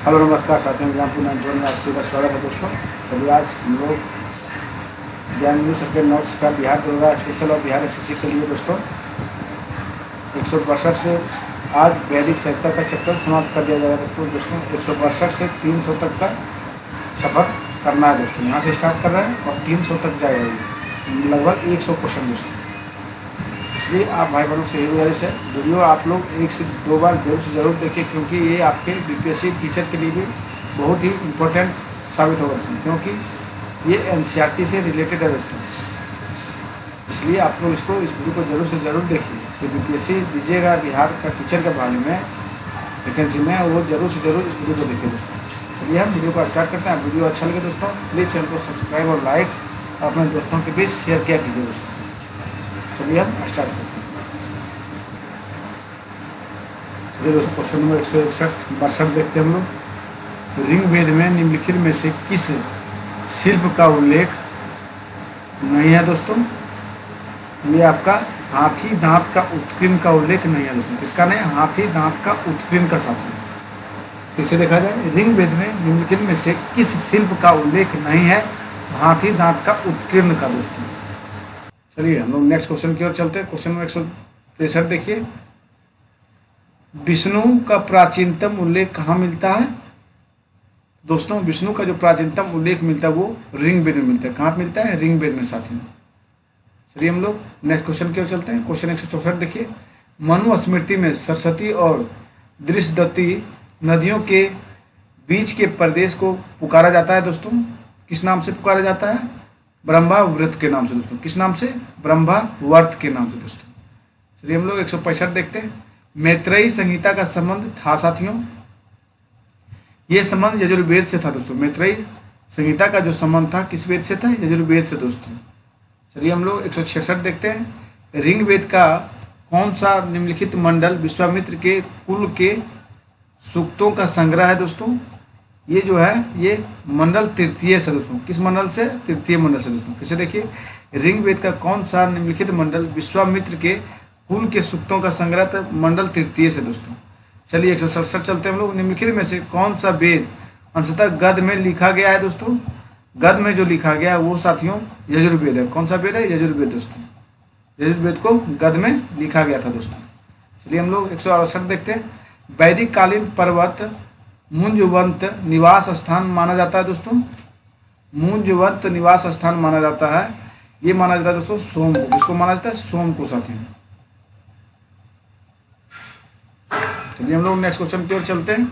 Hello नमस्कार साथियों, example 91 में आप सभी का स्वागत है दोस्तों। अभी आज हम लोग ज्ञान न्यूज सब्जेक्ट नोट्स का बिहार दरोगा स्पेशल और बिहार एसएससी के लिए दोस्तों 162 से आज वैदिक साहित्य का चैप्टर समाप्त कर दिया जाएगा दोस्तों 162 से 300 तक का सफ़र करना है दोस्तों। यहाँ से स्टार्ट कर रहे हैं और 300 तक जाएगा, लगभग 100 क्वेश्चन दोस्तों। इसलिए आप भाई बहनों से यही गुजारिश है, वीडियो आप लोग 1 से 2 बार जरूर देखिए, क्योंकि ये आपके बीपीएससी टीचर के लिए भी बहुत ही इम्पोर्टेंट साबित होगा दोस्तों, क्योंकि ये एनसीईआरटी से रिलेटेड है दोस्तों। इसलिए आप लोग इस वीडियो को जरूर से ज़रूर देखिए। तो बीपीएससी दीजिएगा बिहार का टीचर के बारे में वैकेंसी में, वो जरूर से ज़रूर इस वीडियो को देखिए दोस्तों। चलिए हम वीडियो को स्टार्ट करते हैं। वीडियो अच्छा लगे दोस्तों प्लीज़ चैनल को सब्सक्राइब और लाइक अपने दोस्तों के बीच शेयर किया कीजिए दोस्तों। चलिए हम स्टार्ट करते हैं। चलिए दोस्तों क्वेश्चन नंबर 161 देखते हैं हम लोग। ऋग्वेद में निम्नलिखित में से किस शिल्प का उल्लेख नहीं है दोस्तों? ये आपका हाथी दांत का उत्कीर्ण का उल्लेख नहीं है दोस्तों। किसका नहीं? हाथी दांत का उत्कीर्ण का साथ। इसे देखा जाए, ऋग्वेद में निम्नलिखित में से किस शिल्प का उल्लेख नहीं है? हाथी दांत का उत्कीर्ण का दोस्तों। चलिए हम लोग नेक्स्ट क्वेश्चन की ओर चलते हैं। क्वेश्चन नंबर 163 देखिए। विष्णु का प्राचीनतम उल्लेख कहाँ मिलता है दोस्तों? विष्णु का जो प्राचीनतम उल्लेख मिलता है वो ऋग्वेद में मिलता है। कहाँ मिलता है? ऋग्वेद में साथियों। चलिए हम लोग नेक्स्ट क्वेश्चन की ओर चलते हैं। क्वेश्चन 164 देखिए। मनुस्मृति में सरस्वती और दृशदत्ती नदियों के बीच के प्रदेश को पुकारा जाता है दोस्तों। किस नाम से पुकारा जाता है? ब्रह्मावर्त के नाम से दोस्तों। किस नाम से? ब्रह्मावर्त के नाम से दोस्तों। चलिए हम लोग 165 देखते हैं। मैत्रेयी संहिता का संबंध था साथियों। ये संबंध यजुर्वेद से था दोस्तों। मैत्रेयी संहिता का जो संबंध था किस वेद से था? यजुर्वेद से दोस्तों। चलिए हम लोग 166 देखते हैं। ऋग्वेद का कौन सा निम्नलिखित मंडल विश्वामित्र के कुल के सूक्तों का संग्रह है दोस्तों? ये जो है ये मंडल तृतीय से दोस्तों। किस मंडल से? तृतीय मंडल से दोस्तों। फिर से देखिए, ऋग्वेद का कौन सा निम्नलिखित मंडल विश्वामित्र के कुल के सूक्तों का संग्रह था? मंडल तृतीय से दोस्तों। चलिए 167 चलते हैं हम लोग। निम्नलिखित में से कौन सा वेद अंशतः गद्य में लिखा गया है दोस्तों? गद्य में जो लिखा गया है वो साथियों यजुर्वेद है। कौन सा वेद है? यजुर्वेद दोस्तों। यजुर्वेद को गद्य में लिखा गया था दोस्तों। चलिए हम लोग 168 देखते हैं। वैदिक कालीन पर्वत मुंजवंत निवास स्थान माना जाता है दोस्तों। मुंजवंत निवास स्थान माना जाता है। ये माना जाता है दोस्तों सोम को। इसको माना जाता है सोम को साथियों। चलिए हम लोग नेक्स्ट क्वेश्चन की ओर चलते हैं।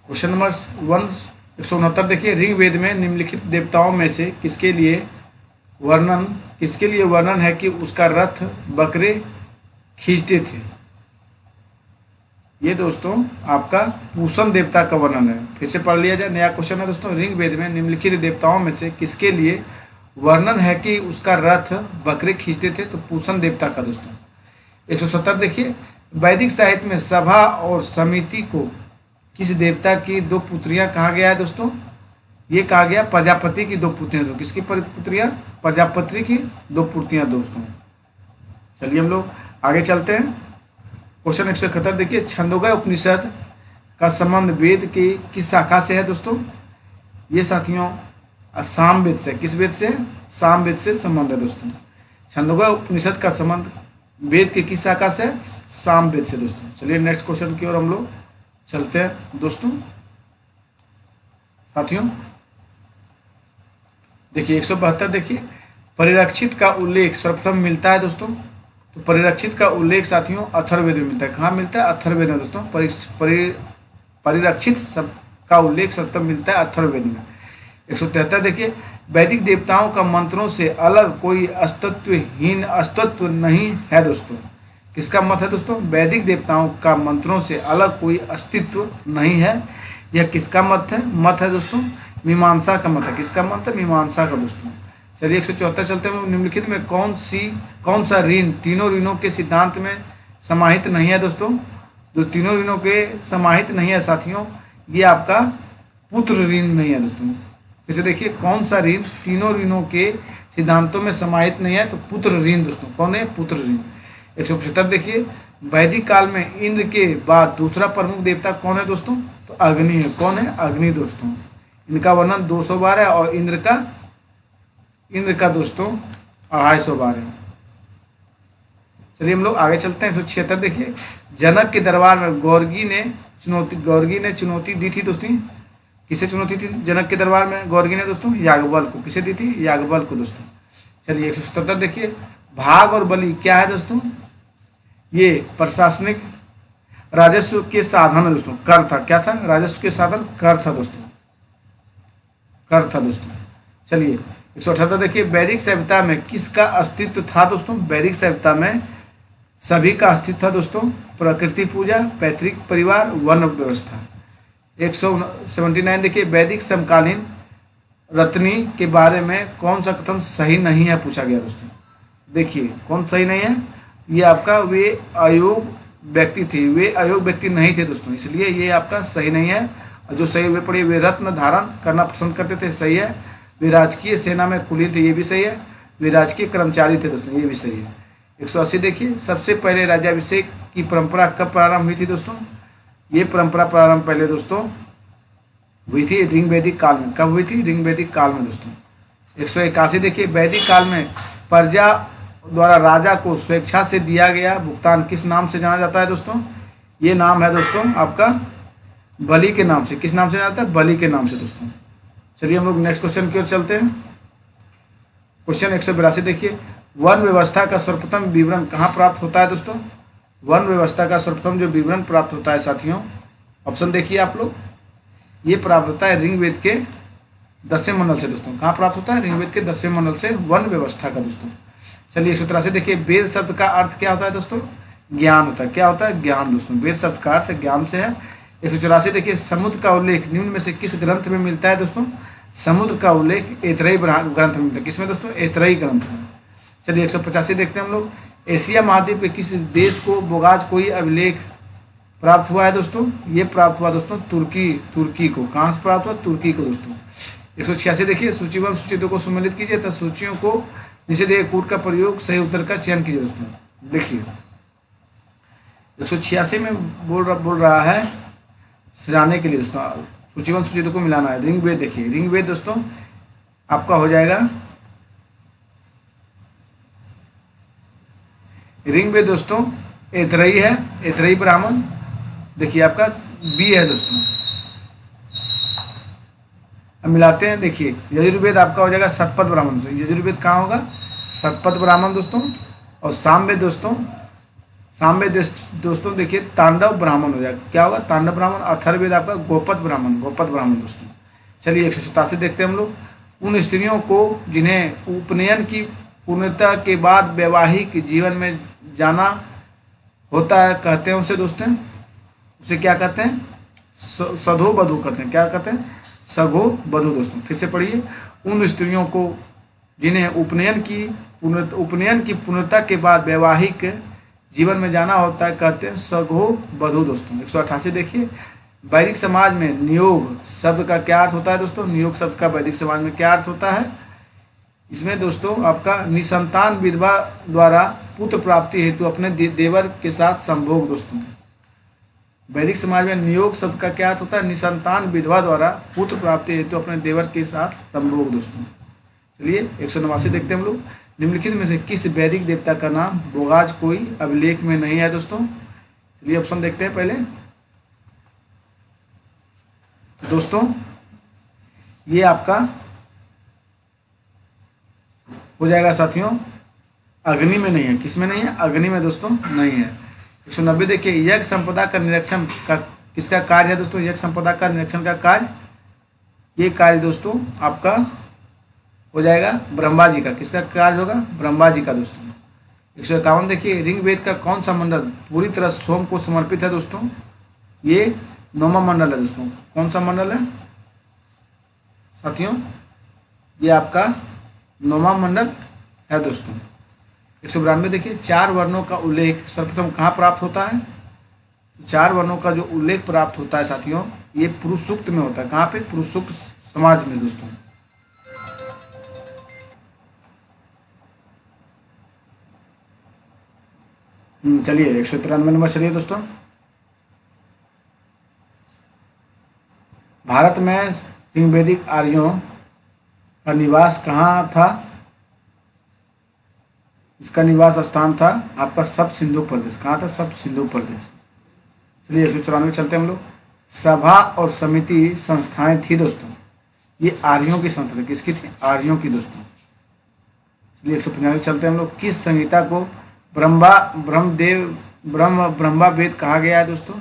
क्वेश्चन नंबर 169 देखिए। ऋग्वेद में निम्नलिखित देवताओं में से किसके लिए वर्णन है कि उसका रथ बकरे खींचते थे? ये दोस्तों आपका पूषण देवता का वर्णन है। फिर से पढ़ लिया जाए, नया क्वेश्चन है दोस्तों। ऋग्वेद में निम्नलिखित देवताओं में से किसके लिए वर्णन है कि उसका रथ बकरे खींचते थे? तो पूषण देवता का दोस्तों। 170 देखिए। वैदिक साहित्य में सभा और समिति को किस देवता की 2 पुत्रियां कहा गया है दोस्तों? ये कहा गया प्रजापति की 2 पुत्रियां। तो किसकी पुत्रियां? प्रजापति की 2 पुत्रियां दोस्तों। चलिए हम लोग आगे चलते हैं। क्वेश्चन 171 देखिए। छंदोगय उपनिषद का संबंध वेद की किस शाखा से है दोस्तों? ये साथियों सामवेद से। किस वेद से? सामवेद से संबंध है दोस्तों। छंदोगय उपनिषद का संबंध वेद के किस शाखा से? सामवेद से दोस्तों। चलिए नेक्स्ट क्वेश्चन की ओर हम लोग चलते हैं दोस्तों। साथियों देखिए 172 देखिए। परिरक्षित का उल्लेख सर्वप्रथम मिलता है दोस्तों। तो परिरक्षित का उल्लेख साथियों अथर्ववेद में मिलता है। कहाँ मिलता है? अथर्ववेद में दोस्तों। परिरक्षित का उल्लेख सर्वप्रथम मिलता है अथर्ववेद में। 173 देखिए। वैदिक देवताओं का मंत्रों से अलग कोई अस्तित्व नहीं है दोस्तों। किसका मत है दोस्तों? वैदिक देवताओं का मंत्रों से अलग कोई अस्तित्व नहीं है। यह किसका मत है दोस्तों? मीमांसा का मत है। किसका मत है? मीमांसा का दोस्तों। चलिए 174 चलते हैं। निम्नलिखित में कौन सा ऋण तीनों ऋणों के सिद्धांत में समाहित नहीं है दोस्तों? जो तीनों ऋणों के समाहित नहीं है साथियों, ये आपका पुत्र ऋण नहीं है दोस्तों। जैसे देखिए कौन सा ऋण तीनों ऋणों के सिद्धांतों में समाहित नहीं है? तो पुत्र ऋण दोस्तों। कौन है? पुत्र ऋण। 175 देखिए। वैदिक काल में इंद्र के बाद दूसरा प्रमुख देवता कौन है दोस्तों? तो अग्नि है। कौन है? अग्नि दोस्तों। इनका वर्णन 200 बार है और इंद्र का दोस्तों 250 बार है। चलिए हम लोग आगे चलते हैं। 176 देखिए, जनक के दरबार में गौरगी ने चुनौती दी थी दोस्तों। किसे चुनौती थी जनक के दरबार में गौरगी ने दोस्तों? याज्ञवल्क्य को। किसे दी थी? याज्ञवल्क्य को दोस्तों। चलिए 177 देखिए, भाग और बलि क्या है दोस्तों? ये प्रशासनिक राजस्व के साधन है दोस्तों। कर था। क्या था? राजस्व के साधन कर था दोस्तों। कर था दोस्तों। चलिए 178 देखिए, वैदिक सभ्यता में किसका अस्तित्व था दोस्तों? वैदिक सभ्यता में सभी का अस्तित्व था दोस्तों। प्रकृति पूजा, पैतृक परिवार, वर्ण व्यवस्था। 179 देखिए, वैदिक समकालीन रत्नी के बारे में कौन सा कथन सही नहीं है पूछा गया दोस्तों। देखिए कौन सही नहीं है? ये आपका वे अयोग्य व्यक्ति थे। वे अयोग्य व्यक्ति नहीं थे दोस्तों, इसलिए ये आपका सही नहीं है। जो सही हुए पढ़िए, वे रत्न धारण करना पसंद करते थे, सही है। वे राजकीय सेना में कुलीन थे, ये भी सही है। वे राजकीय कर्मचारी थे दोस्तों, ये भी सही है। 180 देखिए, सबसे पहले राज्याभिषेक की परंपरा कब प्रारंभ हुई थी दोस्तों? ये परंपरा प्रारंभ पहले दोस्तों हुई थी ऋग वैदिक काल में। कब हुई थी? ऋग वैदिक काल में दोस्तों। 181 देखिए, वैदिक काल में प्रजा द्वारा राजा को स्वेच्छा से दिया गया भुगतान किस नाम से जाना जाता है दोस्तों? ये नाम है दोस्तों आपका बलि के नाम से। किस नाम से जाना जाता है? बलि के नाम से दोस्तों। चलिए हम लोग नेक्स्ट क्वेश्चन की ओर चलते हैं। क्वेश्चन 182 देखिए, वन व्यवस्था का सर्वप्रथम विवरण कहाँ प्राप्त होता है दोस्तों? वन व्यवस्था का सर्वप्रथम जो विवरण प्राप्त होता है साथियों, ऑप्शन देखिए आप लोग, ये प्राप्त होता है ऋग्वेद के 10वें मंडल से दोस्तों। कहाँ प्राप्त होता है? ऋग्वेद के 10वें मंडल से वन व्यवस्था का दोस्तों। चलिए 183 देखिए, वेद शब्द का अर्थ क्या होता है दोस्तों? ज्ञान होता है। क्या होता है? ज्ञान दोस्तों। वेद शब्द का अर्थ ज्ञान से है। 184 देखिए, समुद्र का उल्लेख निम्न में से किस ग्रंथ में मिलता है दोस्तों? समुद्र का उल्लेख ऐतरेयी ग्रंथ में मिलता है। किसमें दोस्तों? ऐतरेयी ग्रंथ में। चलिए 185 देखते हैं हम लोग, एशिया महाद्वीप के किस देश को बोगाज कोई अभिलेख प्राप्त हुआ है दोस्तों? ये प्राप्त हुआ दोस्तों तुर्की को। कहाँ से प्राप्त हुआ? तुर्की को दोस्तों। 186 देखिए, सूचीबद्ध सूची को सम्मिलित कीजिए तथा सूचियों को नीचे दिए कूट का प्रयोग सही उत्तर का चयन कीजिए दोस्तों। देखिए 186 में बोल रहा है सजाने के लिए दोस्तों, सूचीबद्ध सूची को मिलाना है। ऋग्वेद देखिए, ऋग्वेद दोस्तों आपका हो जाएगा, ऋग्वेद दोस्तों ऐतरेयी है, ऐतरेयी ब्राह्मण। देखिए आपका बी है दोस्तों। अब मिलाते हैं। देखिए यजुर्वेद आपका हो जाएगा शतपथ ब्राह्मण। यजुर्वेद कहाँ होगा? शतपथ ब्राह्मण दोस्तों। और सामवेद दोस्तों देखिए तांडव ब्राह्मण हो जाएगा। क्या होगा? तांडव ब्राह्मण। अथर्ववेद आपका गोपत ब्राह्मण दोस्तों। चलिए 187 देखते हैं हम लोग, उन स्त्रियों को जिन्हें उपनयन की पूर्णता के बाद वैवाहिक जीवन में जाना होता है कहते हैं उसे दोस्तों, उसे क्या कहते हैं? सधो बधू कहते हैं। क्या कहते हैं? सघो बधू दोस्तों। फिर से पढ़िए, उन स्त्रियों को जिन्हें उपनयन की पूर्णता के बाद वैवाहिक जीवन में जाना होता है कहते हैं सघो बधू दोस्तों। 188 देखिए, वैदिक समाज में नियोग शब्द का क्या अर्थ होता है दोस्तों? नियोग शब्द का वैदिक समाज में क्या अर्थ होता है? इसमें दोस्तों आपका निसंतान विधवा द्वारा पुत्र प्राप्ति हेतु अपने देवर के साथ संभोग दोस्तों। वैदिक समाज में नियोग शब्द का क्या अर्थ होता है? निसंतान विधवा द्वारा पुत्र प्राप्ति हेतु अपने देवर के साथ संभोग दोस्तों। चलिए 189 देखते हैं हम लोग, निम्नलिखित में से किस वैदिक देवता का नाम बोगाज कोई अभिलेख में नहीं है दोस्तों? चलिए ऑप्शन देखते हैं पहले। तो दोस्तों ये आपका हो जाएगा साथियों, अग्नि में नहीं है। किस में नहीं है? अग्नि में दोस्तों नहीं है। 190 देखिए, यज्ञ संपदा का निरीक्षण का किसका कार्य है दोस्तों? यज्ञ संपदा का निरीक्षण का कार्य, ये कार्य दोस्तों आपका हो जाएगा ब्रह्मा जी का। किसका कार्य होगा? ब्रह्मा जी का दोस्तों। 151 देखिए, ऋग्वेद का कौन सा मंडल पूरी तरह सोम को समर्पित है दोस्तों? ये 9वां मंडल है दोस्तों। कौन सा मंडल है साथियों? ये आपका 9वां मंडल है दोस्तों। 192 देखिए, 4 वर्णों का उल्लेख सर्वप्रथम कहाँ प्राप्त होता है? 4 वर्णों का जो उल्लेख प्राप्त होता है साथियों, ये पुरुष सूक्त में होता है। कहाँ पे? पुरुष सूक्त समाज में दोस्तों। चलिए 193 नंबर चलिए दोस्तों। भारत में ऋग्वैदिक आर्यों का निवास कहाँ था? इसका निवास स्थान था आपका सप्त सिंधु प्रदेश। कहाँ था? सप्त सिंधु प्रदेश। चलिए 194 चलते हैं हम लोग। सभा और समिति संस्थाएं थी दोस्तों, ये आर्यों की संस्था थी। किसकी थी? आर्यों की दोस्तों। चलिए 195 चलते हैं हम लोग। किस संहिता को ब्रह्मा वेद कहा गया है दोस्तों?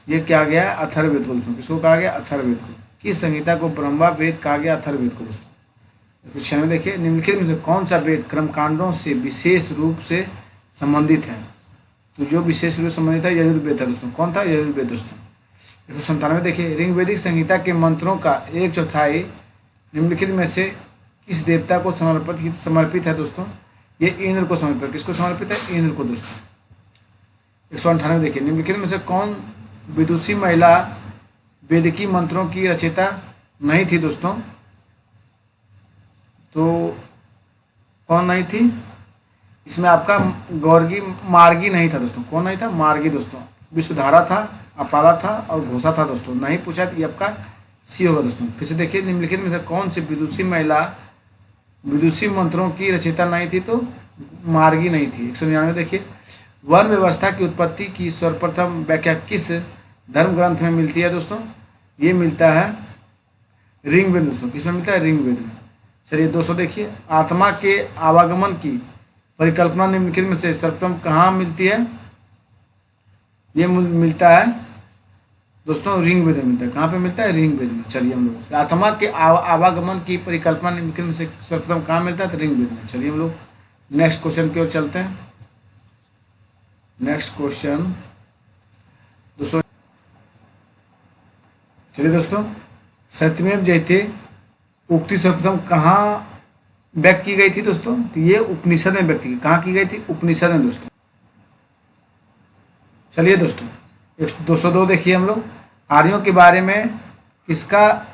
ये क्या गया है? अथर्ववेद को दोस्तों। किसको कहा गया? अथर्ववेद को। किस संहिता को ब्रह्मा वेद कहा गया? अथर्ववेद को दोस्तों। 196 देखिए, निम्नलिखित में से कौन सा वेद कर्मकांडों से विशेष रूप से संबंधित है? तो जो विशेष रूप से संबंधित है यजुर्वेद है दोस्तों। कौन था? यजुर्वेद दोस्तों। 197 देखिए, ऋग्वैदिक संहिता के मंत्रों का 1/4 निम्नलिखित में से किस देवता को समर्पित है दोस्तों? ये इंद्र को समर्पित है। किसको समर्पित है? इंद्र को दोस्तों। 198 देखिए, निम्नलिखित में से कौन विदुषी महिला वेदिकी मंत्रों की रचयिता नहीं थी दोस्तों? तो कौन नहीं थी इसमें? आपका मार्गी नहीं था दोस्तों। कौन नहीं था? मार्गी दोस्तों। विश्वधारा था, अपाला था और घोषा था दोस्तों। नहीं पूछा तो ये आपका सी होगा दोस्तों। फिर से देखिए, निम्नलिखित में से कौन सी विदुषी महिला विदुषी मंत्रों की रचयिता नहीं थी? तो मार्गी नहीं थी। 199 देखिए, वर्ण व्यवस्था की उत्पत्ति की सर्वप्रथम व्याख्या किस धर्म ग्रंथ में मिलती है दोस्तों? ये मिलता है ऋग्वेद दोस्तों। किसमें मिलता है? ऋग्वेद में। चलिए 200 देखिए, आत्मा के आवागमन की परिकल्पना निम्नलिखित में से सर्वप्रथम कहाँ मिलती है? ये मिलता है दोस्तों ऋग्वेद में मिलता है। कहाँ पे मिलता है? ऋग्वेद में। चलिए हम लोग आत्मा के आवागमन की परिकल्पना निम्नलिखित में से सर्वप्रथम कहाँ मिलता है? तो ऋग्वेद में। चलिए हम लोग नेक्स्ट क्वेश्चन की ओर चलते हैं। नेक्स्ट क्वेश्चन दोस्तों, चलिए दोस्तों, सत्यमेव जयते उक्ति सर्वप्रथम कहाँ व्यक्त की गई थी दोस्तों? तो ये उपनिषद में व्यक्त की। कहाँ की गई थी? उपनिषद में दोस्तों। चलिए दोस्तों 202 देखिए हम लोग, आर्यों के बारे में किसका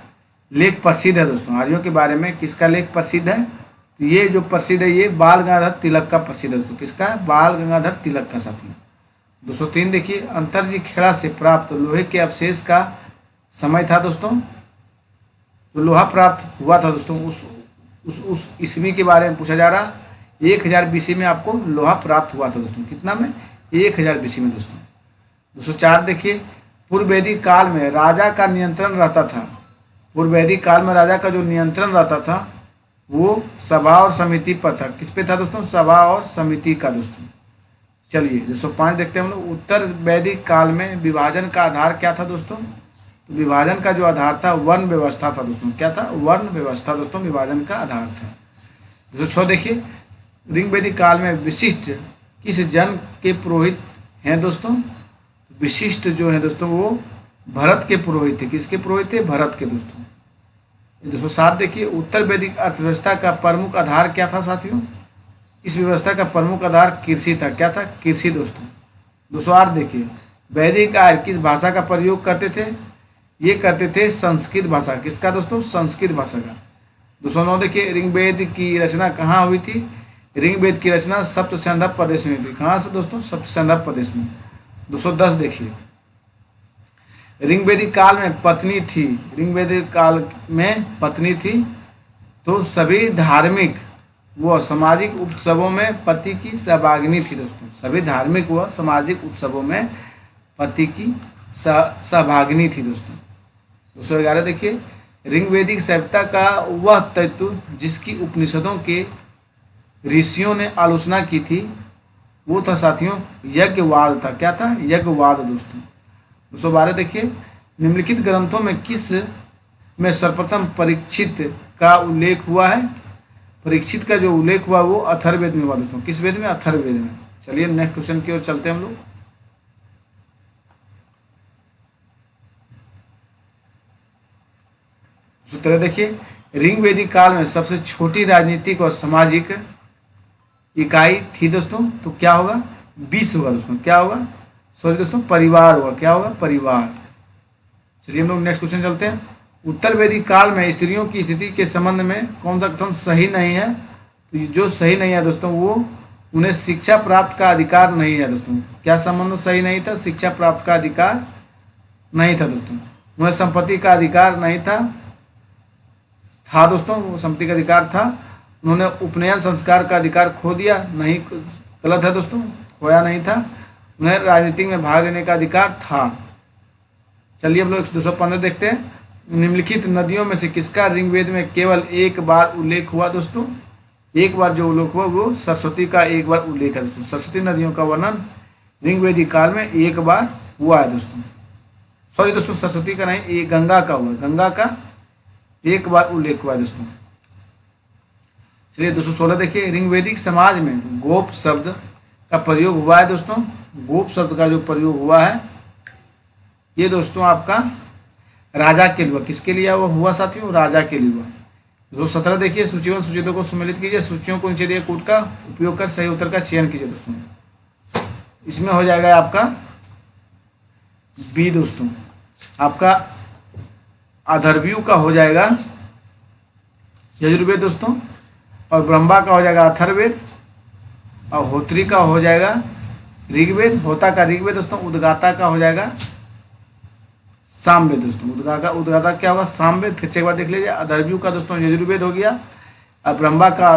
लेख प्रसिद्ध है दोस्तों? आर्यों के बारे में किसका लेख प्रसिद्ध है? तो ये जो प्रसिद्ध है ये बाल गंगाधर तिलक का प्रसिद्ध है दोस्तों। किसका? बाल गंगाधर तिलक का साथी। 203 देखिए, अंतरजी खेड़ा से प्राप्त लोहे के अवशेष का समय था दोस्तों। तो लोहा प्राप्त हुआ था दोस्तों उस ईस्वी के बारे में पूछा जा रहा। 1000 BC में आपको लोहा प्राप्त हुआ था दोस्तों। कितना में? 1000 BC में दोस्तों। 204 देखिए, पूर्व वैदिक काल में राजा का नियंत्रण रहता था। पूर्व वैदिक काल में राजा का जो नियंत्रण रहता था वो सभा और समिति पर था। किस पे था दोस्तों? सभा और समिति का दोस्तों। चलिए 205 देखते हैं हम लोग, उत्तर वैदिक काल में विभाजन का आधार क्या था दोस्तों? तो विभाजन का जो आधार था वर्ण व्यवस्था था दोस्तों। क्या था? वर्ण व्यवस्था दोस्तों विभाजन का आधार था। 206 देखिए, ऋग्वैदिक काल में विशिष्ट किस जन के पुरोहित हैं दोस्तों? विशिष्ट जो है दोस्तों वो भरत के पुरोहित थे। किसके पुरोहित थे? भरत के दोस्तों। 207 देखिए, उत्तर वैदिक अर्थव्यवस्था का प्रमुख आधार क्या था साथियों? इस व्यवस्था का प्रमुख आधार कृषि था। क्या था? कृषि दोस्तों। 208 देखिए, वैदिक आर्य किस भाषा का प्रयोग करते थे? ये करते थे संस्कृत भाषा। किसका दोस्तों? संस्कृत भाषा का। 209 देखिए, ऋग्वेद की रचना कहाँ हुई थी? ऋग्वेद की रचना सप्तसंध्या प्रदेश में थी। कहाँ से दोस्तों? सप्तसंध्या प्रदेश में। 210 देखिए, ऋग्वैदिक काल में पत्नी थी। ऋग्वैदिक काल में पत्नी थी तो सभी धार्मिक व सामाजिक उत्सवों में पति की सहभागिनी थी दोस्तों। सभी धार्मिक व सामाजिक उत्सवों में पति की सहभागिनी थी दोस्तों। 211 देखिए, ऋग्वैदिक सभ्यता का वह तत्व जिसकी उपनिषदों के ऋषियों ने आलोचना की थी वो था साथियों यज्ञवाद था। क्या था? यज्ञवाद दोस्तों। 212 देखिए, निम्नलिखित ग्रंथों में किस में सर्वप्रथम परीक्षित का उल्लेख हुआ है? परीक्षित का जो उल्लेख हुआ वो अथर्ववेद में हुआ दोस्तों। किस वेद में? अथर्ववेद में। चलिए नेक्स्ट क्वेश्चन की ओर चलते हैं हम लोग। सूत्र देखिए, ऋग्वैदिक काल में सबसे छोटी राजनीतिक और सामाजिक इकाई थी दोस्तों। तो क्या होगा? 20 होगा दोस्तों। क्या होगा? सॉरी दोस्तों, परिवार होगा। क्या होगा? परिवार। चलिए हम लोग नेक्स्ट क्वेश्चन चलते हैं। उत्तर वैदिक काल में स्त्रियों की स्थिति के संबंध में कौन सा कथन सही नहीं है? तो जो सही नहीं है दोस्तों वो उन्हें शिक्षा प्राप्त का अधिकार नहीं है दोस्तों। क्या संबंध सही नहीं था? शिक्षा प्राप्त का अधिकार नहीं था दोस्तों। उन्हें संपत्ति का अधिकार नहीं था दोस्तों, संपत्ति का अधिकार था। उन्होंने उपनयन संस्कार का अधिकार खो दिया, नहीं, गलत है दोस्तों, खोया नहीं था। उन्हें राजनीति में भाग लेने का अधिकार था। चलिए हम लोग 215 देखते हैं। निम्नलिखित नदियों में से किसका ऋग्वेद में केवल एक बार उल्लेख हुआ दोस्तों? एक बार जो उल्लेख हुआ वो सरस्वती का एक बार उल्लेख है दोस्तों। सरस्वती नदियों का वर्णन ऋग्वेदिक काल में एक बार हुआ है दोस्तों। सॉरी दोस्तों, सरस्वती का नहीं, ये गंगा का हुआ, गंगा का एक बार उल्लेख हुआ है दोस्तों। चलिए 216 देखिए। ऋग्वेदिक समाज में गोप शब्द का प्रयोग हुआ है दोस्तों। गोप शब्द का जो प्रयोग हुआ है ये दोस्तों आपका राजा के लिए हुआ। किसके लिए वो हुआ साथियों? राजा के लिए हुआ। 217 देखिए। सूचीबद्ध सूचितों को सम्मिलित कीजिए, सूचियों को नीचे दिए कूट का उपयोग कर सही उत्तर का चयन कीजिए दोस्तों। इसमें हो जाएगा आपका बी दोस्तों, आपका अथर्वयु का हो जाएगा यजुर्वेद दोस्तों, और ब्रह्मा का हो जाएगा अथर्ववेद, और होत्री का हो जाएगा ऋग्वेद, होता का ऋग्वेद दोस्तों, उद्गाता का हो जाएगा सामवेद दोस्तों। उद्गाता क्या होगा? सामवेद। फिर से एक बार देख लीजिए। अथर्वयु का दोस्तों यजुर्वेद हो गया, अब ब्रह्मा का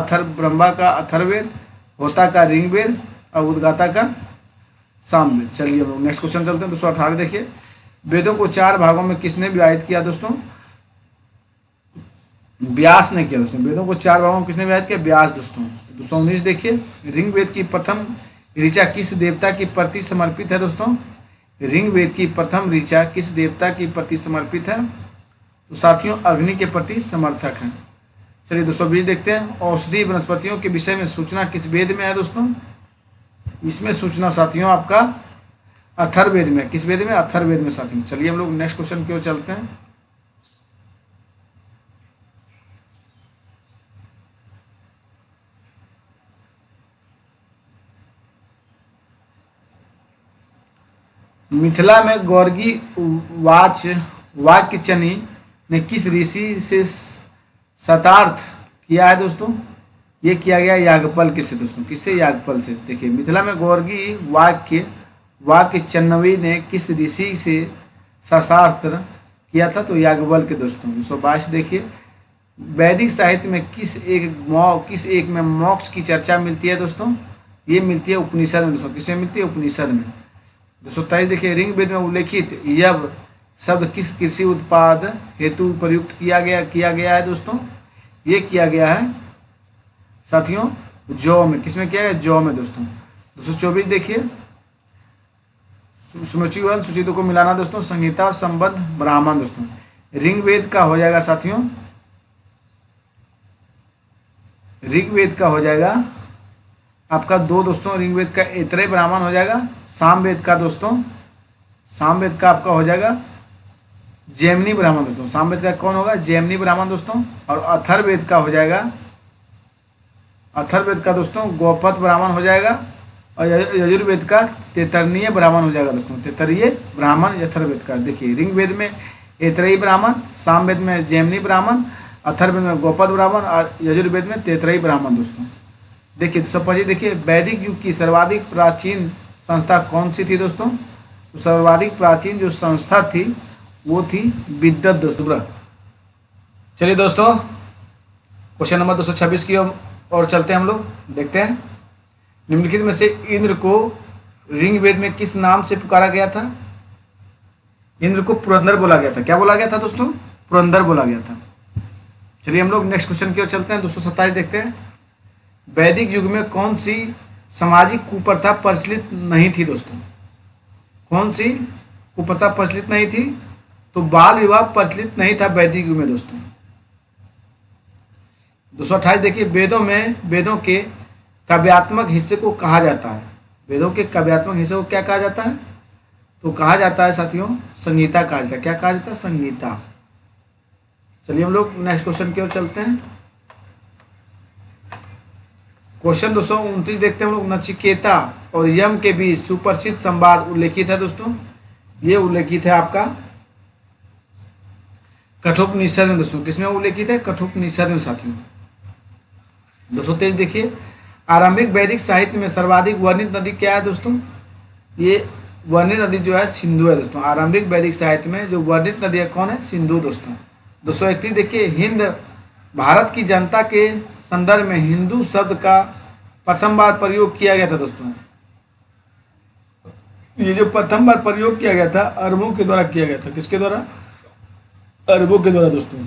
अथर्ववेद, होता का ऋग्वेद और उद्गाता का सामवेद। चलिए हम लोग नेक्स्ट क्वेश्चन चलते हैं। 218 देखिए। वेदों को 4 भागों में किसने विभाजित किया दोस्तों? व्यास ने किया दोस्तों। वेदों को 4 भागों में किसने विभाजित किया? व्यास दोस्तों। 219 देखिए। ऋग्वेद की प्रथम ऋचा किस देवता के प्रति समर्पित है दोस्तों? ऋग्वेद की प्रथम ऋचा किस देवता के प्रति समर्पित है? तो साथियों अग्नि के प्रति समर्थक है। चलिए 220 देखते हैं। औषधि वनस्पतियों के विषय में सूचना किस वेद में है दोस्तों? इसमें सूचना साथियों आपका अथर्ववेद में। किस वेद में? अथर्ववेद में साथियों। चलिए हम लोग नेक्स्ट क्वेश्चन की ओर चलते हैं। मिथिला में गौर्गी वाक्यचनी ने किस ऋषि से शतार्थ किया है दोस्तों? ये किया गया याज्ञवल्क्य के से दोस्तों। किससे? याज्ञवल्क्य से। देखिए मिथिला में गौर्गी वाक्यचनवी ने किस ऋषि से शतार्थ किया था? तो याज्ञवल्क्य के दोस्तों। 222 देखिए। वैदिक साहित्य में किस एक में मोक्ष की चर्चा मिलती है दोस्तों? ये मिलती है उपनिषद में दोस्तों। किसमें मिलती है? उपनिषद में। 223 देखिए। ऋग्वेद में उल्लेखित यव शब्द किस कृषि उत्पाद हेतु प्रयुक्त किया गया है दोस्तों? ये किया गया है साथियों जौ में। किसमें किया गया? जौ में दोस्तों। 224 देखिए। सूचीबद्ध सूचितों को मिलाना दोस्तों। संहिता और संबद्ध ब्राह्मण दोस्तों। ऋग्वेद का हो जाएगा साथियों, ऋग्वेद का हो जाएगा आपका 2 दोस्तों। ऋग्वेद का ऐतरेय ब्राह्मण हो जाएगा। सामवेद का दोस्तों, सामवेद का आपका हो जाएगा जैमिनी ब्राह्मण दोस्तों। सामवेद का कौन होगा? जैमिनी ब्राह्मण दोस्तों। और अथर्ववेद का हो जाएगा, अथर्ववेद का दोस्तों गोपथ ब्राह्मण हो जाएगा। और यजुर्वेद का तैतरीय ब्राह्मण हो जाएगा दोस्तों। तैतरीय ब्राह्मण अथर्ववेद का। देखिए ऋग्वेद में ऐतरेयी ब्राह्मण, सामवेद में जैमिनी ब्राह्मण, अथर्ववेद में गोपथ ब्राह्मण और यजुर्वेद में तैतरेयी ब्राह्मण दोस्तों। देखिए 225 देखिए। वैदिक युग की सर्वाधिक प्राचीन संस्था कौन सी थी दोस्तों? तो सर्वाधिक प्राचीन जो संस्था थी वो थी विद्वत दोस्तों। चलिए दोस्तों क्वेश्चन नंबर 226 की और चलते हैं हम लोग। देखते हैं निम्नलिखित में से इंद्र को ऋग्वेद में किस नाम से पुकारा गया था? इंद्र को पुरंदर बोला गया था। क्या बोला गया था दोस्तों? पुरंदर बोला गया था। चलिए हम लोग नेक्स्ट क्वेश्चन की ओर चलते हैं। 227 देखते हैं। वैदिक युग में कौन सी सामाजिक कुप्रथा प्रचलित नहीं थी दोस्तों? कौन सी कुप्रथा प्रचलित नहीं थी? तो बाल विवाह प्रचलित नहीं था वैदिक युग में दोस्तों। 228 देखिए। वेदों के काव्यात्मक हिस्से को कहा जाता है। वेदों के काव्यात्मक हिस्से को क्या कहा जाता है? तो कहा जाता है साथियों संहिता कहा जाता है। क्या कहा जाता है? संहिता। चलिए हम लोग नेक्स्ट क्वेश्चन की ओर चलते हैं। क्वेश्चन 229 देखते हैं हम लोग। नचिकेता और यम के बीच सुप्रसिद्ध संवाद उल्लेखित है दोस्तों। ये उल्लेखित है आपका कठोपनिषद में दोस्तों। किसमें उल्लेखित है? कठोपनिषद में साथियों। 223 देखिए। आरंभिक वैदिक साहित्य में सर्वाधिक वर्णित नदी क्या है दोस्तों? ये वर्णित नदी जो है सिंधु है दोस्तों। आरंभिक वैदिक साहित्य में जो वर्णित नदी है कौन है? सिंधु दोस्तों। 231 देखिए, हिंद भारत की जनता के संदर्भ में हिंदू शब्द का प्रथम बार प्रयोग किया गया था दोस्तों। ये जो प्रथम बार प्रयोग किया गया था अरबों के द्वारा किया गया था। किसके द्वारा? अरबों के द्वारा दोस्तों।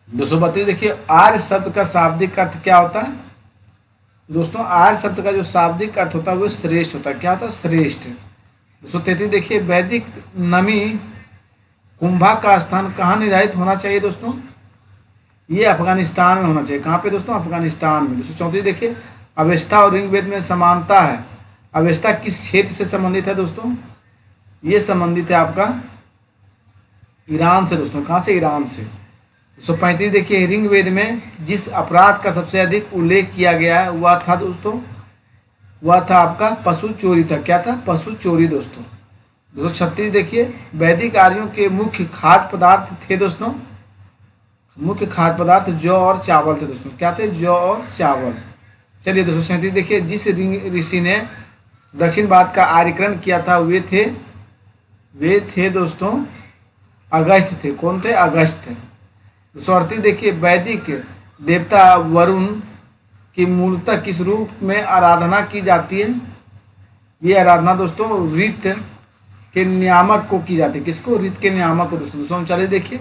232 देखिए, आर्य शब्द का शाब्दिक अर्थ क्या होता है दोस्तों? आर्य शब्द का जो शाब्दिक अर्थ होता है वो श्रेष्ठ होता है। क्या होता है? श्रेष्ठ। 233 देखिए, वैदिक नमी कुंभा का स्थान कहाँ निर्धारित होना चाहिए दोस्तों? ये अफगानिस्तान में होना चाहिए। कहाँ पे दोस्तों? अफगानिस्तान में। 234 देखिए, अवेस्ता और ऋग्वेद में समानता है। अवेस्ता किस क्षेत्र से संबंधित है दोस्तों? ये संबंधित है आपका ईरान से दोस्तों। कहाँ से? ईरान से। 235 देखिए, ऋग्वेद में जिस अपराध का सबसे अधिक उल्लेख किया गया है वह था दोस्तों, वह था आपका पशु चोरी था। क्या था? पशु चोरी दोस्तों। 236 देखिए, वैदिक आर्यों के मुख्य खाद्य पदार्थ थे दोस्तों। मुख्य खाद्य पदार्थ जौ और चावल थे दोस्तों। क्या थे? जौ और चावल। चलिए 237 देखिए, जिस ऋषि ने दक्षिण भारत का आर्यीकरण किया था वे थे दोस्तों अगस्त्य थे। कौन थे? अगस्त्य थे। 238 देखिए, वैदिक देवता वरुण की मूलतः किस रूप में आराधना की जाती है? ये आराधना दोस्तों ऋत के नियामक को की जाती है। किसको? ऋत के नियामक को दोस्तों। 239 देखिए,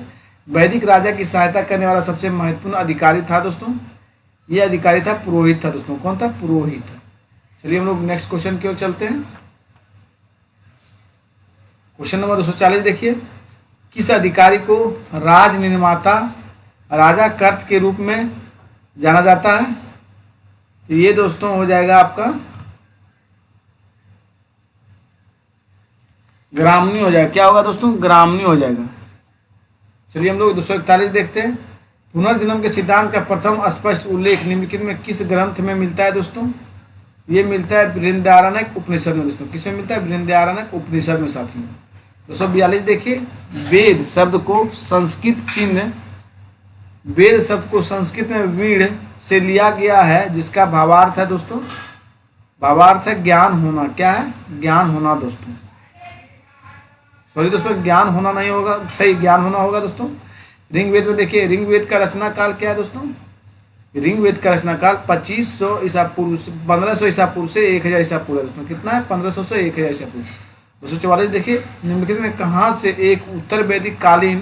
वैदिक राजा की सहायता करने वाला सबसे महत्वपूर्ण अधिकारी था दोस्तों। ये अधिकारी था पुरोहित था दोस्तों। कौन था? पुरोहित। चलिए हम लोग नेक्स्ट क्वेश्चन की ओर चलते हैं। क्वेश्चन नंबर 240 देखिए, किस अधिकारी को राज निर्माता राजा कर्त के रूप में जाना जाता है? तो ये दोस्तों हो जाएगा आपका ग्रामनी हो जाएगा। क्या होगा दोस्तों? ग्रामनी हो जाएगा। चलिए हम लोग 241 देखते हैं। पुनर्जन्म के सिद्धांत का प्रथम स्पष्ट उल्लेख निम्नलिखित में किस ग्रंथ में मिलता है दोस्तों? ये मिलता है बृहदारण्यक उपनिषद में दोस्तों। किसमें मिलता है? बृहदारण्यक उपनिषद में साथियों। 242 देखिए, वेद शब्द को संस्कृत में वीण से लिया गया है जिसका भावार्थ है दोस्तों, भावार्थ है ज्ञान होना। क्या है? ज्ञान होना दोस्तों। सॉरी दोस्तों, ज्ञान होना नहीं होगा, सही ज्ञान होना होगा दोस्तों। ऋग्वेद में देखिए, ऋग्वेद का रचना काल क्या है दोस्तों? ऋग्वेद का रचना काल 2500 ईसा पूर्व 1500 ईसा पूर्व से 1000 ईसा पूर्व है दोस्तों। कितना है? 1500 से 1000 ईसा पूर्व। 244 देखिए, निम्नलिखित में कहाँ से एक उत्तर वैदिक कालीन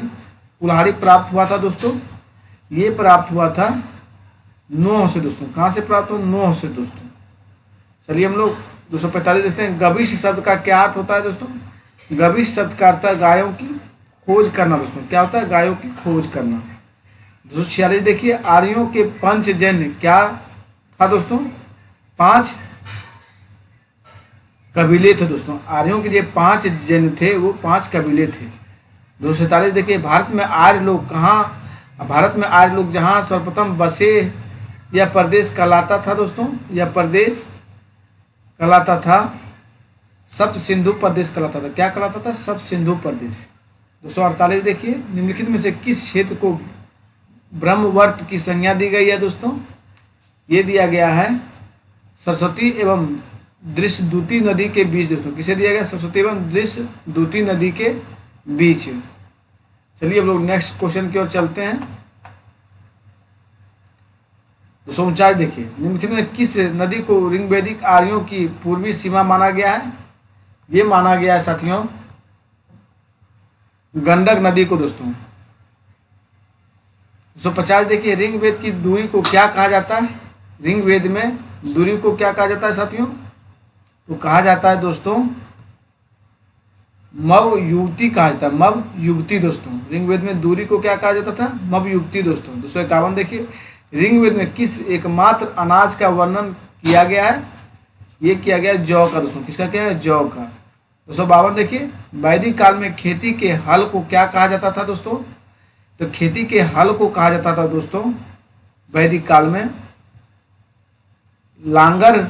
कुल्हाड़ी प्राप्त हुआ था दोस्तों? ये प्राप्त हुआ था नोह से दोस्तों। कहाँ से प्राप्त हुआ? नोह से दोस्तों। चलिए हम लोग 245 देखते हैं। गविश शब्द का क्या अर्थ होता है दोस्तों? गविश शब्द का अर्थ है गायों की खोज करना दोस्तों। क्या होता है? गायों की खोज करना। 246 देखिए, आर्यों के पंचजन्य क्या था दोस्तों? 5 कबीले थे दोस्तों। आर्यों के जो 5 जन थे वो 5 कबीले थे। 247 देखिए, भारत में आर्य लोग जहाँ सर्वप्रथम बसे यह प्रदेश कहलाता था दोस्तों, यह प्रदेश कहलाता था सप्त सिंधु प्रदेश कहलाता था। क्या कहलाता था? सप्त सिंधु प्रदेश। 248 देखिए, निम्नलिखित में से किस क्षेत्र को ब्रह्मवर्त की संज्ञा दी गई है दोस्तों? ये दिया गया है सरस्वती एवं दृश्यदूती नदी के बीच दोस्तों। किसे दिया गया? सरस्वती एवं दृश्यदूती नदी के बीच। चलिए हम लोग नेक्स्ट क्वेश्चन की ओर चलते हैं। 249 देखिए, निम्नलिखित में किस नदी को ऋग्वैदिक आर्यों की पूर्वी सीमा माना गया है? ये माना गया है साथियों गंडक नदी को दोस्तों। 250 देखिए, ऋग्वेद की दूरी को क्या कहा जाता है? ऋग्वेद में दूरी को क्या कहा जाता है साथियों? तो कहा जाता है दोस्तों मव युवती कहा जाता है। मव युवती दोस्तों। ऋग्वेद में दूरी को क्या कहा जाता था? मव युवती दोस्तों। 251 देखिए, ऋग्वेद में किस एकमात्र अनाज का वर्णन किया गया है? ये किया गया जौ का दोस्तों। किसका क्या है? जौ का। 252 देखिए, वैदिक काल में खेती के हल को क्या कहा जाता था दोस्तों? तो खेती के हल को कहा जाता था दोस्तों वैदिक काल में लांगर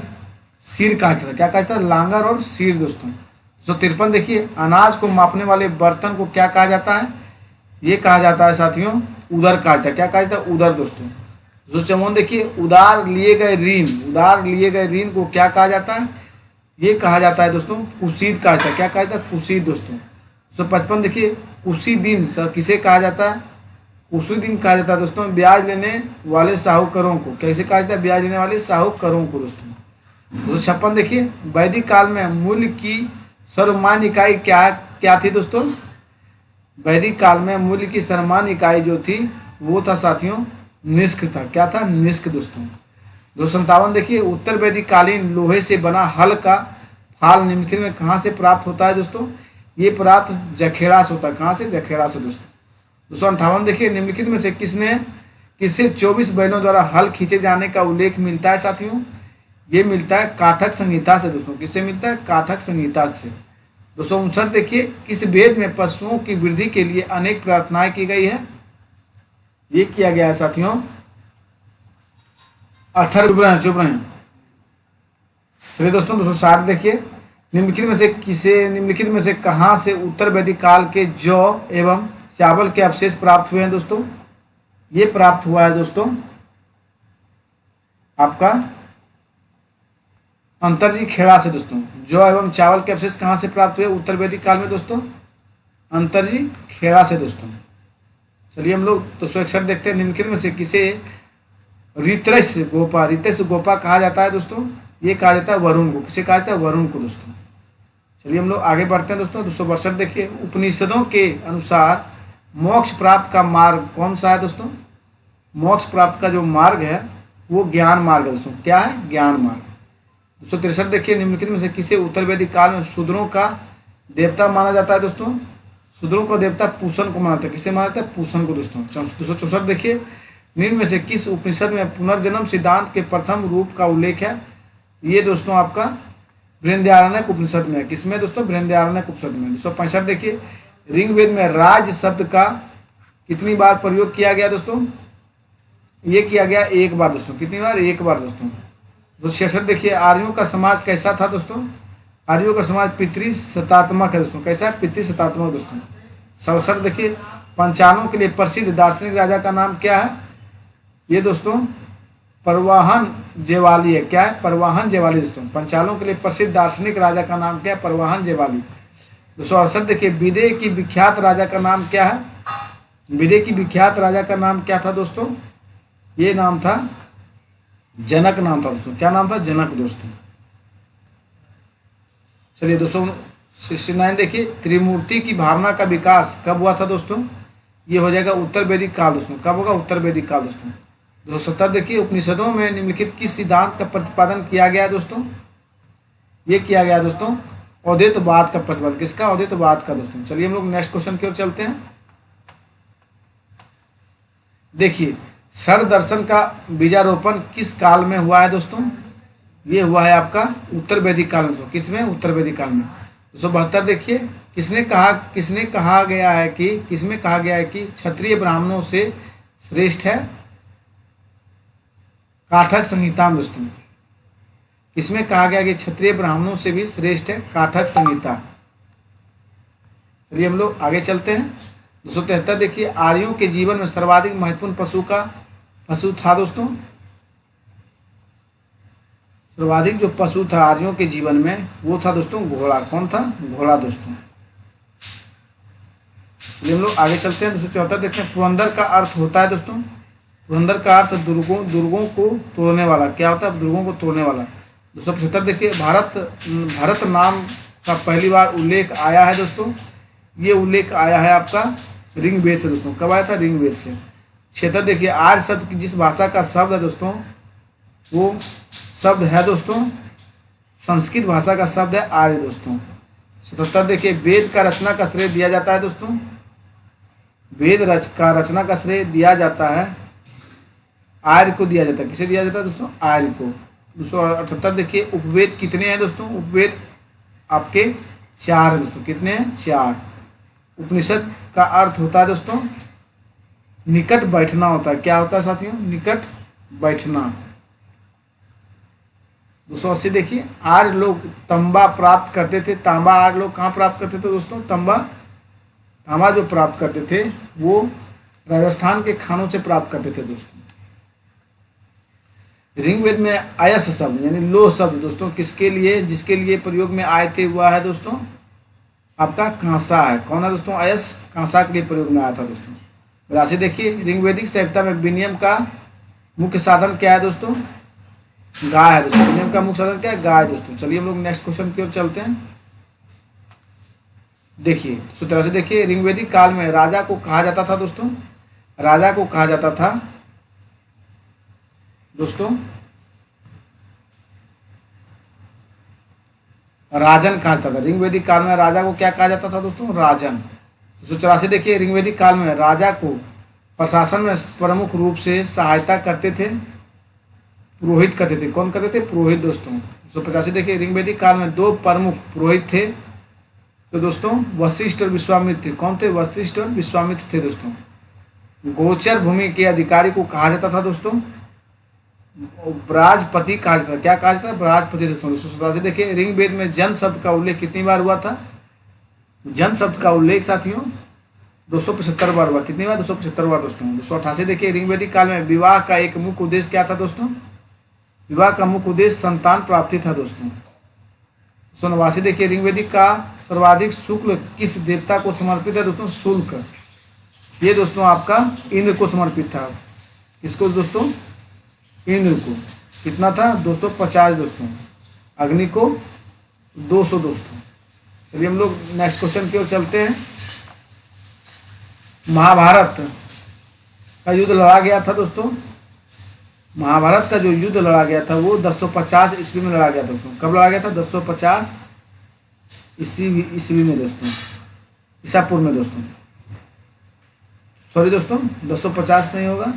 सिर कहा जाता था। क्या कहा जाता था? लांगर और सिर दोस्तों। 253 देखिए, अनाज को मापने वाले बर्तन को क्या कहा जाता है? ये कहा जाता है साथियों उदर कहा जाता है। क्या कहा जाता है? उदर दोस्तों। 254 देखिए, उधार लिए गए ऋण, उधार लिए गए ऋण को क्या कहा जाता है? ये कहा जाता है दोस्तों कुशीद कहा जाता है। क्या कहा जाता है? कुशीद दोस्तों। 255 देखिए, कुशी दिन सर किसे कहा जाता है? कुशी दिन कहा जाता है दोस्तों ब्याज लेने वाले साहूकारों को। कैसे कहा जाता है? ब्याज लेने वाले साहूकारों को दोस्तों। 256 देखिए, वैदिक काल में मूल्य की सर्वमान्य इकाई क्या थी दोस्तों? वैदिक काल में मूल्य की सर्वमान्य इकाई जो थी वो था साथियों निष्क था। क्या था? निष्क दोस्तों। 257 देखिए, उत्तर वैदिक कालीन लोहे से बना हल का फाल निम्नलिखित में कहाँ से प्राप्त होता है दोस्तों? ये प्राप्त जखेड़ा से होता है। कहाँ से? जखेड़ा से दोस्तों। 258 देखिए, निम्नलिखित में से किससे 24 बैलों द्वारा हल खींचे जाने का उल्लेख मिलता है साथियों? ये मिलता है काठक संहिता से दोस्तों। किससे मिलता है? काठक संहिता से। 259 देखिए, किस वेद में पशुओं की वृद्धि के लिए अनेक प्रार्थनाएं की गई है? ये किया गया है साथियों अथर्ववेद। चुप रहे। चलिए दोस्तों 260 देखिए, निम्नलिखित में से कहाँ से उत्तर वैदिक काल के जौ एवं चावल के अवशेष प्राप्त हुए हैं दोस्तों? ये प्राप्त हुआ है दोस्तों आपका अंतरजी खेड़ा से दोस्तों। जौ एवं चावल के अवशेष कहाँ से प्राप्त हुए उत्तर वैदिक काल में दोस्तों? अंतरजी खेड़ा से दोस्तों। चलिए हम लोग 261 देखते हैं, निम्नलिखित में से किसे ऋतस गोपा कहा जाता है दोस्तों? ये कहा जाता है वरुण को। किसे कहा जाता है? वरुण को दोस्तों। चलिए हम लोग आगे बढ़ते हैं दोस्तों 262 देखिए, उपनिषदों के अनुसार मोक्ष प्राप्त का मार्ग कौन सा है दोस्तों? मोक्ष प्राप्त का जो मार्ग है वो ज्ञान मार्ग है दोस्तों। क्या है? ज्ञान मार्ग। 263 देखिए, निम्नलिखित में से किसे उत्तर वैदिक काल में शूद्रों का देवता माना जाता है दोस्तों? शूद्रों का देवता पूषण को माना जाता है। किसे माना जाता है? पूषण को दोस्तों। 264 देखिए, निम्न में से किस उपनिषद में पुनर्जन्म सिद्धांत के प्रथम रूप का उल्लेख है? ये दोस्तों आपका बृहदारण्यक उपनिषद में है। किसमें दोस्तों? बृहदारण्यक उपनिषद में। 265 देखिए, ऋग्वेद में राज शब्द का कितनी बार प्रयोग किया गया दोस्तों? ये किया गया एक बार दोस्तों। कितनी बार? एक बार दोस्तों। 266 देखिए, आर्यों का समाज कैसा था दोस्तों? आर्यों का समाज पितृसत्तात्मक है दोस्तों। कैसा है? पितृसत्तात्मक दोस्तों। 67 देखिए, पंचालों के लिए प्रसिद्ध दार्शनिक राजा का नाम क्या है? ये दोस्तों परवाहन जेवाली है। क्या है? परवाहन जेवाली दोस्तों। पंचालों के लिए प्रसिद्ध दार्शनिक राजा का नाम क्या है? परवाहन जेवाली। 268 देखिए, विदेह की विख्यात राजा का नाम क्या है? विदेह की विख्यात राजा का नाम क्या था दोस्तों? ये नाम था जनक नाम था दोस्तों। क्या नाम था? जनक दोस्तों। चलिए 269 देखिए, त्रिमूर्ति की भावना का विकास कब हुआ था दोस्तों? ये हो जाएगा उत्तर वैदिक काल दोस्तों। कब होगा? उत्तर वैदिक काल दोस्तों। 270 देखिए, उपनिषदों में निम्नलिखित किस सिद्धांत का प्रतिपादन किया गया है दोस्तों? ये किया गया दोस्तों अद्वैतवाद का प्रतिपादन। किसका? अद्वैतवाद का दोस्तों। चलिए हम लोग नेक्स्ट क्वेश्चन की ओर चलते हैं। देखिए, षड दर्शन का बीजारोपण किस काल में हुआ है दोस्तों? ये हुआ है आपका उत्तर वैदिक काल में। किसमें? उत्तर वैदिक काल में। 272 देखिए, किसमें कहा गया है कि क्षत्रिय ब्राह्मणों से श्रेष्ठ है? काठक संहिता में दोस्तों। किसमें कहा गया कि क्षत्रिय ब्राह्मणों से भी श्रेष्ठ है? काठक संहिता। चलिए हम लोग आगे चलते हैं। 273 देखिए, आर्यों के जीवन में सर्वाधिक महत्वपूर्ण पशु था दोस्तों। सर्वाधिक जो पशु था आर्यों के जीवन में वो था दोस्तों घोड़ा। कौन था? घोड़ा दोस्तों। चलिए हम लोग आगे चलते हैं। 274 देखते हैं, पुरंदर का अर्थ होता है दोस्तों। पुरंदर का अर्थ दुर्गों को तोड़ने वाला। क्या होता है? दुर्गों को तोड़ने वाला। 275 देखिए, भारत नाम का पहली बार उल्लेख आया है दोस्तों। ये उल्लेख आया है आपका ऋग्वेद से दोस्तों। कब आया था? ऋग्वेद से। 76 देखिए, आर्य शब्द की जिस भाषा का शब्द है दोस्तों वो शब्द है दोस्तों संस्कृत भाषा का शब्द है आर्य दोस्तों। 77 देखिए, वेद का रचना का श्रेय दिया जाता है दोस्तों। का रचना का श्रेय दिया जाता है आर्य को दिया जाता है। किसे दिया जाता है दोस्तों? आर्य को। 278 देखिए, उपवेद कितने हैं दोस्तों? उपवेद आपके 4 है दोस्तों। कितने हैं? 4। उपनिषद का अर्थ होता है दोस्तों निकट बैठना होता है। क्या होता है साथियों? निकट बैठना। 280 देखिए, आर्य लोग तांबा प्राप्त करते थे। तांबा आर्य लोग कहाँ प्राप्त करते थे दोस्तों? तांबा जो प्राप्त करते थे वो राजस्थान के खानों से प्राप्त करते थे दोस्तों। ऋग्वेद में अयस शब्द यानी लो शब्द दोस्तों किसके लिए, जिसके लिए प्रयोग में आए थे, हुआ है दोस्तों आपका कांसा है। कौन है दोस्तों, अयस कांसा के लिए प्रयोग में आया था दोस्तों। राशि देखिए, ऋग्वेदिक सभ्यता में विनिमय का मुख्य साधन क्या है दोस्तों, गाय है दोस्तों। विनिमय का मुख्य साधन क्या है, गाय दोस्तों। चलिए हम लोग नेक्स्ट क्वेश्चन की ओर चलते हैं। देखिए सूत्र से देखिए, ऋग्वेदिक काल में राजा को कहा जाता था दोस्तों, राजा को कहा जाता था दोस्तों राजन कहा जाता था। ऋग्वेदिक काल में राजा को क्या कहा जाता था दोस्तों, राजन। 284 देखिए, ऋग्वेदिक काल में राजा को प्रशासन में प्रमुख रूप से सहायता करते थे, पुरोहित करते थे। कौन करते थे, पुरोहित दोस्तों। 285 देखिए, ऋग्वेदिक काल में 2 प्रमुख पुरोहित थे, तो दोस्तों वशिष्ठ और विश्वामित्र थे। कौन थे, वशिष्ठ और विश्वामित्र थे दोस्तों। गोचर भूमि के अधिकारी को कहा जाता था दोस्तों ब्राजपति कहा जाता था। क्या कहा जाता है, ब्राजपति दोस्तों। 287 देखिए, ऋग्वेद में जन शब्द का उल्लेख कितनी बार हुआ था, जन शब्द का उल्लेख साथियों 275 बार हुआ। कितनी बार, 275 बार दोस्तों। 288 देखिए, ऋग्वेदिक काल में विवाह का एक मुख्य उद्देश्य क्या था दोस्तों, विवाह का मुख्य उद्देश्य संतान प्राप्ति था दोस्तों। 289 देखिए, ऋग्वेदिक का सर्वाधिक शुक्ल किस देवता को समर्पित है दोस्तों, शुल्क। ये दोस्तों आपका इंद्र को समर्पित था। किसको दोस्तों, इंद्र को। कितना था, 250 दोस्तों। अग्नि को 200 दोस्तों। चलिए हम लोग नेक्स्ट क्वेश्चन की ओर चलते हैं। महाभारत का युद्ध लड़ा गया था दोस्तों, महाभारत का जो युद्ध लड़ा गया था वो 1050 ईस्वी में लड़ा गया था दोस्तों। कब लड़ा गया था, 1050 ईस्वी में दोस्तों, ईसापुर में दोस्तों। सॉरी दोस्तों, 1050 नहीं होगा,